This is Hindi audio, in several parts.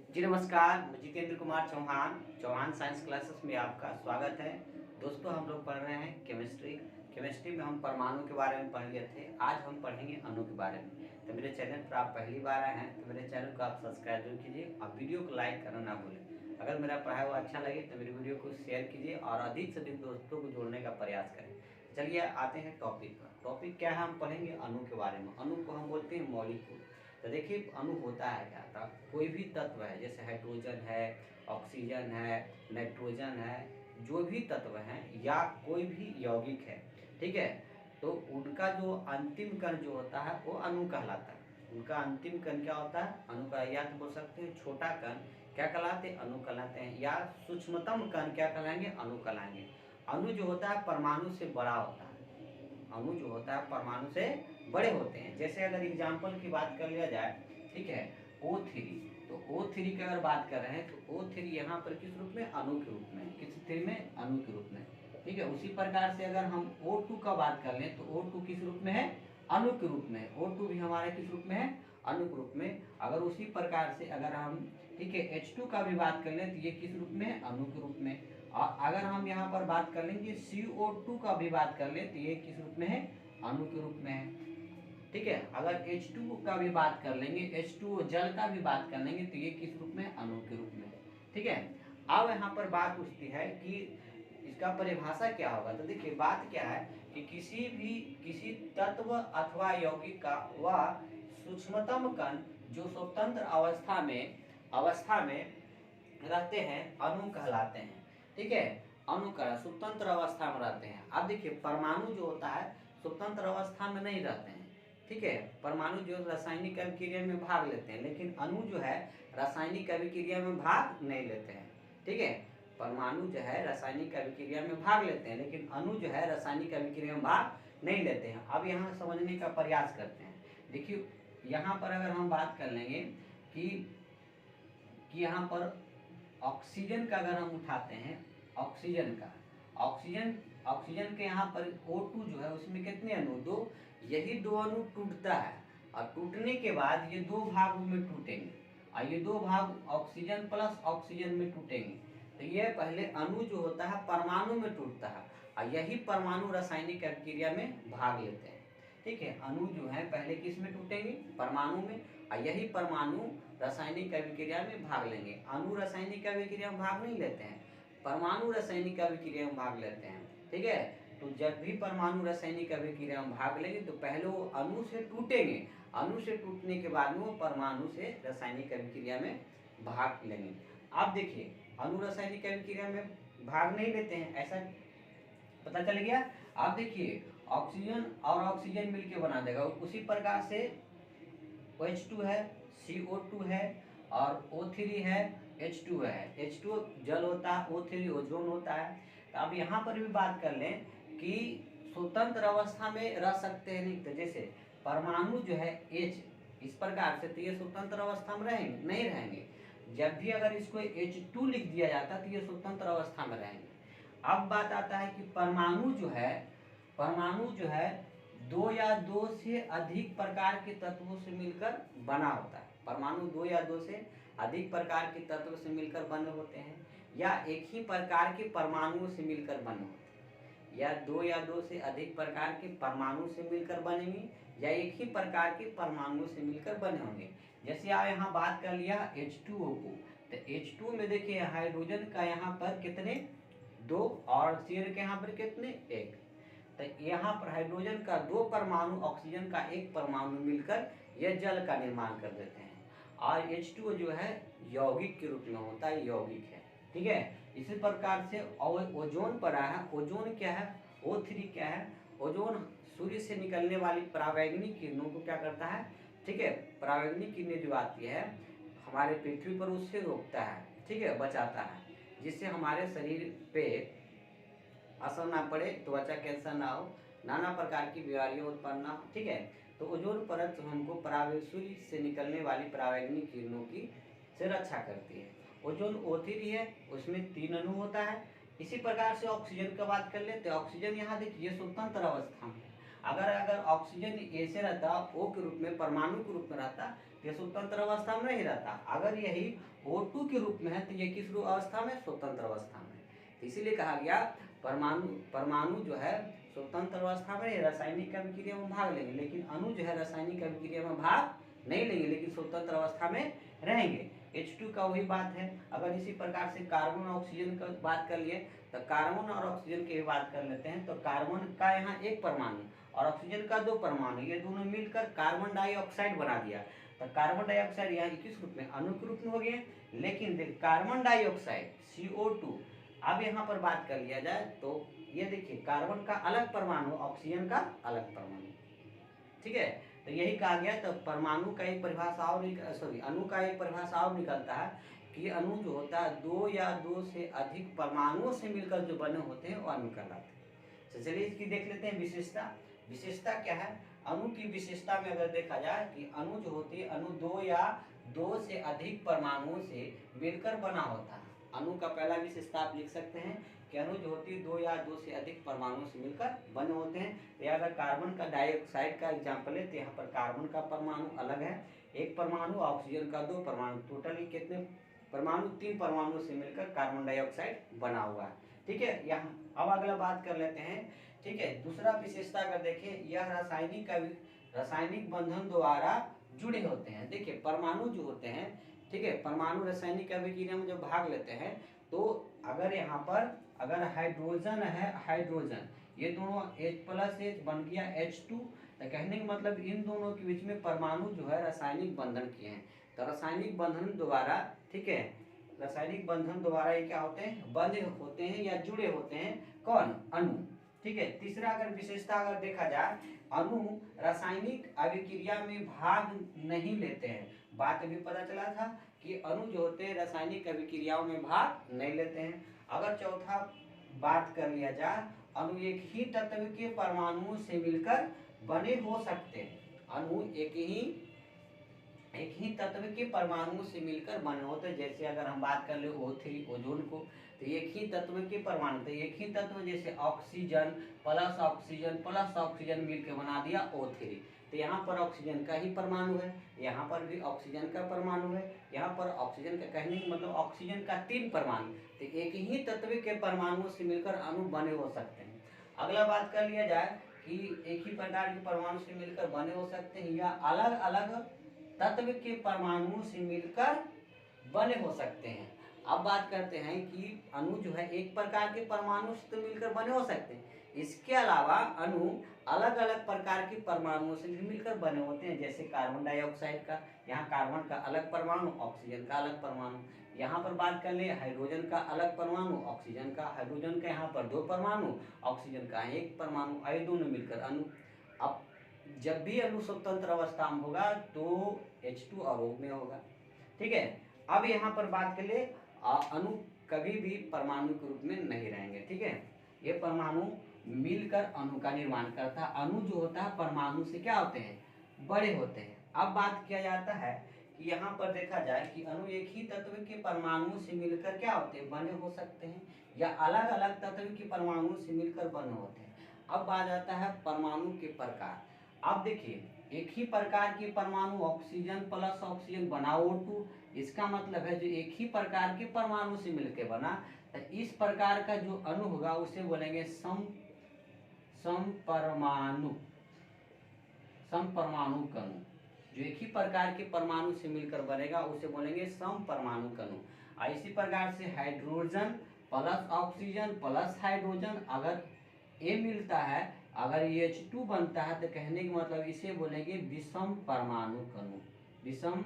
जी नमस्कार, मैं जितेंद्र कुमार चौहान चौहान साइंस क्लासेस में आपका स्वागत है। दोस्तों हम लोग पढ़ रहे हैं केमिस्ट्री में हम परमाणु के बारे में पढ़ लिए थे। आज हम पढ़ेंगे अणु के बारे में। तो मेरे चैनल पर आप पहली बार आए हैं तो मेरे चैनल को आप सब्सक्राइब जरूर कीजिए और वीडियो को लाइक करना ना भूलें। अगर मेरा पढ़ाया हुआ अच्छा लगे तो मेरी वीडियो को शेयर कीजिए और अधिक से अधिक दोस्तों को जोड़ने का प्रयास करें। चलिए आते हैं टॉपिक पर। टॉपिक क्या है, हम पढ़ेंगे अणु के बारे में। अणु को हम बोलते हैं मॉलिक्यूल। तो देखिए अणु होता है क्या था, कोई भी तत्व है जैसे हाइड्रोजन है, ऑक्सीजन है, नाइट्रोजन है, जो भी तत्व हैं या कोई भी यौगिक है, ठीक है, तो उनका जो अंतिम कण जो होता है वो अणु कहलाता है। उनका अंतिम कण क्या होता है, अणु का। या तो बोल सकते हैं छोटा कण क्या कहलाते हैं, अणु कहलाते हैं, या सूक्ष्मतम कण क्या कहलाएंगे, अणु कहलाएंगे। अणु जो होता है परमाणु से बड़ा होता है। अणु जो होता है परमाणु से बड़े होते हैं। जैसे अगर एग्जाम्पल की बात कर लिया जाए, ठीक है, O3, तो O3 की अगर बात कर रहे हैं तो O3 यहाँ पर किस रूप में, अणु के रूप में, किस स्थिति में, अणु के रूप में, ठीक है। उसी प्रकार से अगर हम O2 का बात कर लें तो O2 किस रूप में है, अणु के रूप में। O2 भी हमारे किस रूप में है, अणु के रूप में। अगर उसी प्रकार से अगर हम, ठीक है, H2 का भी बात कर लें तो ये किस रूप में है, अणु के रूप में। और अगर हम यहाँ पर बात कर लेंगे CO2 का भी बात कर लें तो ये किस रूप में है, अणु के रूप में है, ठीक है। अगर H2 का भी बात कर लेंगे, H2O जल का भी बात कर लेंगे तो ये किस रूप में, अणु के रूप में, ठीक है। अब यहाँ पर बात उठती है कि इसका परिभाषा क्या होगा। तो देखिए बात क्या है कि किसी तत्व अथवा यौगिक का वह सूक्ष्मतम कण जो स्वतंत्र अवस्था में रहते हैं अणु कहलाते हैं, ठीक है। अणु का स्वतंत्र अवस्था में रहते हैं। अब देखिए परमाणु जो होता है स्वतंत्र अवस्था में नहीं रहते हैं, ठीक है। परमाणु जो रासायनिक अभिक्रिया में भाग लेते हैं, लेकिन अणु जो है रासायनिक अभिक्रिया में भाग नहीं लेते हैं, ठीक है। परमाणु जो है रासायनिक अभिक्रिया में भाग लेते हैं, लेकिन अणु जो है रासायनिक अभिक्रिया में भाग नहीं लेते हैं। अब यहाँ समझने का प्रयास करते हैं। देखिए यहाँ पर अगर हम बात कर लेंगे कि यहाँ पर ऑक्सीजन का अगर हम उठाते हैं, ऑक्सीजन के यहाँ पर O2 जो है उसमें कितने अणु, दो। यही दो अणु टूटता है और टूटने के बाद ये दो भागों में टूटेंगे और ये दो भाग ऑक्सीजन प्लस ऑक्सीजन में टूटेंगे। तो ये पहले अणु जो होता है परमाणु में टूटता है और यही परमाणु रासायनिक अभिक्रिया में भाग लेते हैं, ठीक है। अणु जो है पहले किस में टूटेंगे, परमाणु में, और यही परमाणु रासायनिक अभिक्रिया में भाग लेंगे। अणु रासायनिक अभिक्रिया में भाग नहीं लेते हैं, परमाणु रासायनिक अभिक्रिया में भाग लेते हैं, ठीक है। तो जब भी परमाणु रासायनिक अभिक्रिया में भाग लेंगे तो पहले वो अणु से टूटेंगे, अणु से टूटने के बाद में वो परमाणु से रासायनिक अभिक्रिया में भाग लेंगे। आप देखिए अणु रासायनिक अभिक्रिया में भाग नहीं लेते हैं, ऐसा पता चल गया। आप देखिए ऑक्सीजन और ऑक्सीजन मिलके बना देगा। उसी प्रकार से OH2 है, CO2 है और O3 है, H2 है। H2 जल होता है, O3 ओजोन होता है। तो अब यहाँ पर भी बात कर लें कि स्वतंत्र अवस्था में रह सकते हैं नहीं, तो जैसे परमाणु जो है H इस प्रकार से, तो ये स्वतंत्र अवस्था में रहेंगे नहीं, रहेंगे। जब भी अगर इसको H2 लिख दिया जाता तो ये स्वतंत्र अवस्था में रहेंगे। अब बात आता है कि परमाणु जो है दो या दो से अधिक प्रकार के तत्वों से मिलकर बना होता है। परमाणु दो या दो से अधिक प्रकार के तत्वों से मिलकर बने होते हैं, या एक ही प्रकार के परमाणुओं से मिलकर बने होते हैं, या दो या दो से अधिक प्रकार के परमाणु से मिलकर बनेंगे, या एक ही प्रकार के परमाणुओं से मिलकर बने होंगे। जैसे आप यहाँ बात कर लिया H2O को, तो H2 में देखिए हाइड्रोजन का यहाँ पर कितने, दो, और ऑक्सीजन के यहाँ पर कितने, एक। तो यहाँ पर हाइड्रोजन का दो परमाणु ऑक्सीजन का एक परमाणु मिलकर यह जल का निर्माण कर देते हैं। और H2O जो है यौगिक के रूप में होता है, यौगिक है, ठीक है। इसी प्रकार से ओजोन पर आया है। ओजोन क्या है, O3 क्या है, ओजोन सूर्य से निकलने वाली परावैंगनी किरणों को क्या करता है, ठीक है, परावैंगनी किरणें जो आती है हमारे पृथ्वी पर उससे रोकता है, ठीक है, बचाता है, जिससे हमारे शरीर पे असर ना पड़े, त्वचा कैंसर ना हो, नाना प्रकार की बीमारियां उत्पन्न ना हो, ठीक है। तो ओजोन परत हमको सूर्य से निकलने वाली परावैंगनी किरणों की से रक्षा करती है। ओजोन O3 है, उसमें 3 अणु होता है। इसी प्रकार से ऑक्सीजन का बात कर लेते हैं। ऑक्सीजन यहाँ देखिए स्वतंत्र अवस्था में, अगर ऑक्सीजन ऐसे रहता O के रूप में, परमाणु के रूप में रहता, ये स्वतंत्र अवस्था में नहीं रहता। अगर यही O2 के रूप में है तो ये किस रूप अवस्था में, स्वतंत्र अवस्था में। तो इसीलिए कहा गया परमाणु जो है स्वतंत्र अवस्था में रासायनिक अभिक्रिया में भाग लेंगे, लेकिन अणु जो है रासायनिक अभिक्रिया में भाग नहीं लेंगे, लेकिन स्वतंत्र अवस्था में रहेंगे। H2 का वही बात है। अगर इसी प्रकार से कार्बन और ऑक्सीजन का बात कर लिए तो कार्बन और ऑक्सीजन की बात कर लेते हैं। तो कार्बन का यहाँ एक परमाणु और ऑक्सीजन का 2 परमाणु, ये दोनों मिलकर कार्बन डाइऑक्साइड बना दिया। तो कार्बन डाइऑक्साइड यहाँ किस रूप में, अणु के रूप में हो गए। लेकिन देख कार्बन डाइऑक्साइड CO2, अब यहाँ पर बात कर लिया जाए तो ये देखिए कार्बन का अलग परमाणु, ऑक्सीजन का अलग परमाणु, ठीक है। तो यही कहा गया। तो परमाणु का एक परिभाषा और अणु का एक परिभाषा और निकलता है कि अणु जो होता है 2 या 2 से अधिक परमाणुओं से मिलकर जो बने होते हैं वो अणु कहलाते हैं। तो चलिए इसकी देख लेते हैं विशेषता। विशेषता क्या है अणु की? विशेषता में अगर देखा जाए कि अणु जो होती है, अणु 2 या 2 से अधिक परमाणुओं से मिलकर बना होता है। अणु का पहला विशेषता आप लिख सकते हैं कि अणु जो होती है 2 या 2 से अधिक परमाणुओं से मिलकर बने होते हैं। तो अगर कार्बन का डाइऑक्साइड का एग्जाम्पल है तो यहाँ पर कार्बन का परमाणु अलग है, एक परमाणु, ऑक्सीजन का 2 परमाणु, टोटली कितने परमाणु, 3 परमाणु से मिलकर कार्बन डाइऑक्साइड बना हुआ है, ठीक है। यहाँ अब अगला बात कर लेते हैं, ठीक है। दूसरा विशेषता अगर देखें, यह रासायनिक बंधन द्वारा जुड़े होते हैं। देखिए परमाणु जो होते हैं, ठीक है, परमाणु रासायनिक अभिक्रिया में जब भाग लेते हैं तो अगर यहाँ पर अगर हाइड्रोजन है, हाइड्रोजन ये दोनों H+H बन गया H2, तो कहने का मतलब इन दोनों के बीच में परमाणु जो है रासायनिक बंधन किए हैं। तो रासायनिक बंधन द्वारा, ठीक है, रासायनिक बंधन द्वारा ये क्या होते हैं, बंधे होते हैं या जुड़े होते हैं, कौन, अणु, ठीक है। तीसरा अगर विशेषता अगर देखा जाए, अणु रासायनिक अभिक्रिया में भाग नहीं लेते हैं। बात अभी पता चला था कि अणु जो होते हैं रासायनिक अभिक्रियाओं में भाग नहीं लेते हैं। अगर चौथा बात कर लिया जाए, अणु एक ही तत्व के परमाणुओं से मिलकर बने हो सकते हैं। अणु एक ही तत्व के परमाणुओं से मिलकर बने होते हैं। जैसे अगर हम बात कर ले O3 ओजोन को, तो एक ही तत्व के परमाणु, तो एक ही तत्व जैसे ऑक्सीजन प्लस ऑक्सीजन मिलकर बना दिया O3। तो यहाँ पर ऑक्सीजन का ही परमाणु है, यहाँ पर भी ऑक्सीजन का परमाणु है, यहाँ पर ऑक्सीजन का, कहने का मतलब ऑक्सीजन का 3 परमाणु। तो एक ही तत्व के परमाणुओं से मिलकर अणु बने हो सकते हैं। अगला बात कर लिया जाए कि एक ही प्रकार के परमाणु से मिलकर बने हो सकते हैं या अलग अलग तत्व के परमाणुओं से मिलकर बने हो सकते हैं। अब बात करते हैं कि अणु जो है एक प्रकार के परमाणु से तो मिलकर बने हो सकते हैं, इसके अलावा अणु अलग अलग प्रकार के परमाणुओं से भी मिलकर बने होते हैं। जैसे कार्बन डाइऑक्साइड का, यहाँ कार्बन का अलग परमाणु, ऑक्सीजन का अलग परमाणु। यहाँ पर बात कर ले हाइड्रोजन का अलग परमाणु, ऑक्सीजन का, हाइड्रोजन का यहाँ पर 2 परमाणु, ऑक्सीजन का 1 परमाणु, ये दोनों मिलकर अणु। अब जब भी अणु स्वतंत्र अवस्था में होगा तो H2 अवरोध में होगा, ठीक है। अब यहाँ पर बात कर ले अणु कभी भी परमाणु के रूप में नहीं रहेंगे, ठीक है। ये परमाणु मिलकर अणु का निर्माण करता है। अणु जो होता है परमाणु से क्या होते हैं, बड़े होते हैं। अब बात किया जाता है कि यहाँ पर देखा जाए कि अणु एक ही तत्व के परमाणुओं से मिलकर क्या होते हैं, बने हो सकते हैं या अलग अलग तत्व के परमाणुओं से मिलकर बने होते हैं। अब आ जाता है परमाणु के प्रकार। अब देखिए एक ही प्रकार के परमाणु ऑक्सीजन प्लस ऑक्सीजन बना O2, इसका मतलब है जो एक ही प्रकार के परमाणु से मिलकर बना, तो इस प्रकार का जो अणु होगा उसे बोलेंगे समपरमाणु अणु। जो एक ही प्रकार के परमाणु से मिलकर बनेगा उसे बोलेंगे समपरमाणु अणु। इसी प्रकार से hydrogen plus oxygen plus hydrogen अगर ये मिलता है, अगर ये H2 बनता है तो कहने का मतलब इसे बोलेंगे विषम परमाणु अणु। विषम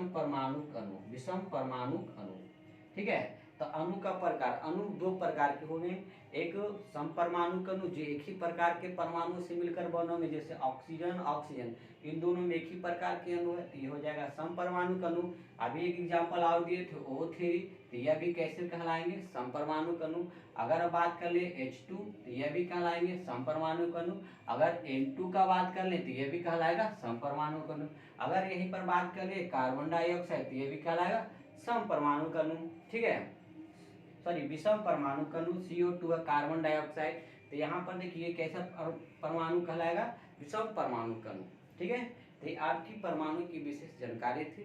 परमाणु अणु, ठीक है। तो अणु का प्रकार, अणु 2 प्रकार के हो गए, एक समपरमाणु अणु जो एक ही प्रकार के परमाणु से मिलकर बने, जैसे ऑक्सीजन इन दोनों में एक ही प्रकार के अणु है, तो ये हो जाएगा समपरमाणु अणु। अभी एक एग्जांपल और दिए थे O3, तो यह भी कैसे कहलाएंगे, समपरमाणु अणु। अगर बात कर ले H2 तो यह भी कहलाएंगे समपरमाणु अणु। अगर N2 का बात कर ले तो यह भी कहलाएगा समपरमाणु अणु। अगर यहीं पर बात कर ले कार्बन डाइऑक्साइड तो यह भी कहलाएगा समपरमाणु अणु, ठीक है, सॉरी विषम परमाणु अणु। CO2 है कार्बन डाइऑक्साइड, तो यहाँ पर देखिए कैसा परमाणु कहलाएगा, विषम परमाणु कण, ठीक है। तो ये आपकी परमाणु की विशेष जानकारी थी,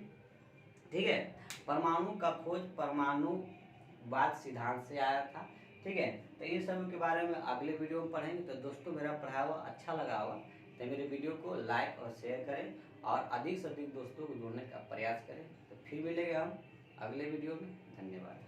ठीक है। परमाणु का खोज परमाणुवाद सिद्धांत से आया था, ठीक है। तो इन सब के बारे में अगले वीडियो में पढ़ेंगे। तो दोस्तों मेरा पढ़ाया हुआ अच्छा लगा होगा तो मेरे वीडियो को लाइक और शेयर करें और अधिक से अधिक दोस्तों को जोड़ने का प्रयास करें। तो फिर मिलेंगे हम अगले वीडियो में। धन्यवाद।